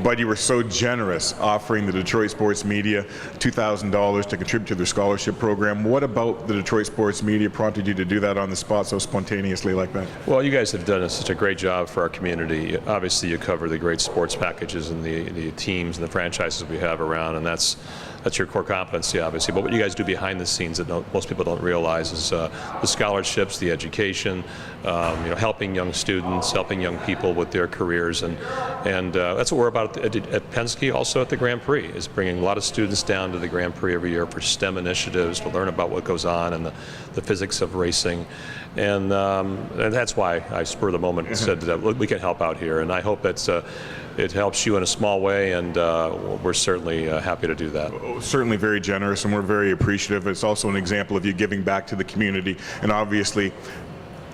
But you were so generous offering the Detroit sports media $2,000 to contribute to their scholarship program. What about the Detroit sports media prompted you to do that on the spot so spontaneously like that? Well, you guys have done such a great job for our community. Obviously, you cover the great sports packages and the teams and the franchises we have around, and that's your core competency, obviously. But what you guys do behind the scenes that most people don't realize is the scholarships, the education, helping young students, helping young people with their careers, and that's what we're about at Penske, also at the Grand Prix, is bringing a lot of students down to the Grand Prix every year for STEM initiatives, to learn about what goes on and the physics of racing. And that's why I spurred the moment and said that we can help out here, and I hope that's it helps you in a small way, and we're certainly happy to do that. Certainly very generous, and we're very appreciative. It's also an example of you giving back to the community, and obviously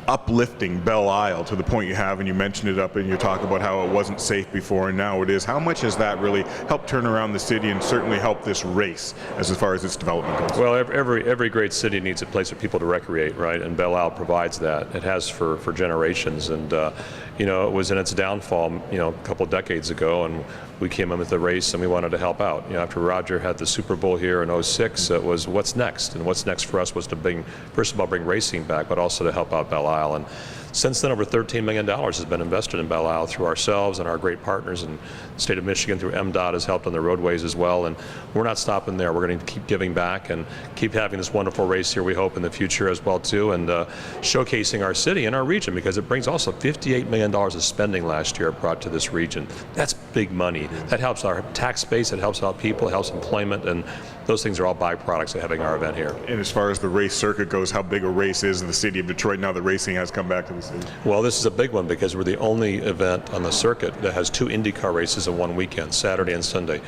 uplifting Belle Isle to the point you have, and you mentioned it up in your talk about how it wasn't safe before and now it is. How much has that really helped turn around the city and certainly help this race as far as its development goes? Well, every great city needs a place for people to recreate, right? And Belle Isle provides that. It has for generations, and it was in its downfall, a couple of decades ago, and we came in with the race and we wanted to help out. After Roger had the Super Bowl here in '06, it was what's next, and what's next for us was to first of all bring racing back, but also to help out Belle Isle. And since then, over $13 million has been invested in Belle Isle through ourselves and our great partners, and the state of Michigan through MDOT has helped on the roadways as well. And we're not stopping there. We're going to keep giving back and keep having this wonderful race here, we hope, in the future as well too, and showcasing our city and our region, because it brings also $58 million of spending last year brought to this region. That's big money. That helps our tax base, it helps out people, it helps employment, and those things are all byproducts of having our event here. And as far as the race circuit goes, how big a race is in the city of Detroit now that racing has come back to the city? Well, this is a big one because we're the only event on the circuit that has 2 IndyCar races in one weekend, Saturday and Sunday.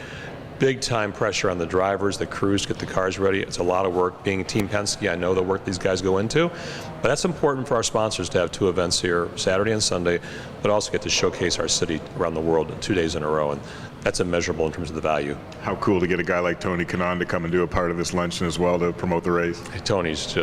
Big time pressure on the drivers, the crews to get the cars ready. It's a lot of work. Being Team Penske, I know the work these guys go into, but that's important for our sponsors to have 2 events here, Saturday and Sunday, but also get to showcase our city around the world 2 days in a row, and that's immeasurable in terms of the value. How cool to get a guy like Tony Kanaan to come and do a part of this luncheon as well to promote the race. Tony's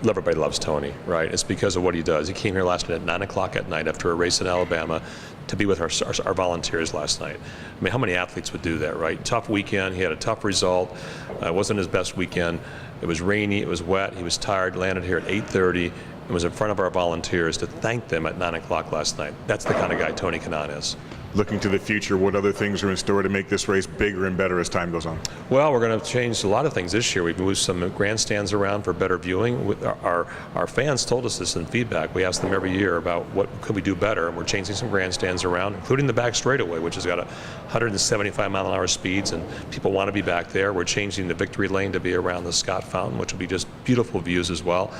everybody loves Tony, right? It's because of what he does. He came here last night at 9 o'clock at night after a race in Alabama to be with our volunteers last night. I mean, how many athletes would do that, right? Tough weekend, he had a tough result. It wasn't his best weekend. It was rainy, it was wet, he was tired, landed here at 8:30, and was in front of our volunteers to thank them at 9 o'clock last night. That's the kind of guy Tony Kanaan is. Looking to the future, what other things are in store to make this race bigger and better as time goes on? Well, we're going to change a lot of things this year. We've moved some grandstands around for better viewing. Our fans told us this in feedback. We ask them every year about what could we do better, and we're changing some grandstands around, including the back straightaway, which has got 175-mile-an-hour speeds, and people want to be back there. We're changing the victory lane to be around the Scott Fountain, which will be just beautiful views as well.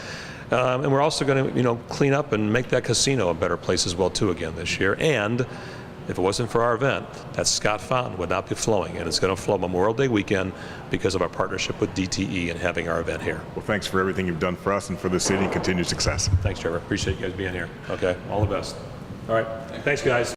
And we're also going to, clean up and make that casino a better place as well too again this year. And if it wasn't for our event, that Scott Fountain would not be flowing, and it's going to flow Memorial Day weekend because of our partnership with DTE and having our event here. Well, thanks for everything you've done for us and for the city. Continued success. Thanks, Trevor. Appreciate you guys being here. Okay, all the best. All right, thanks, guys.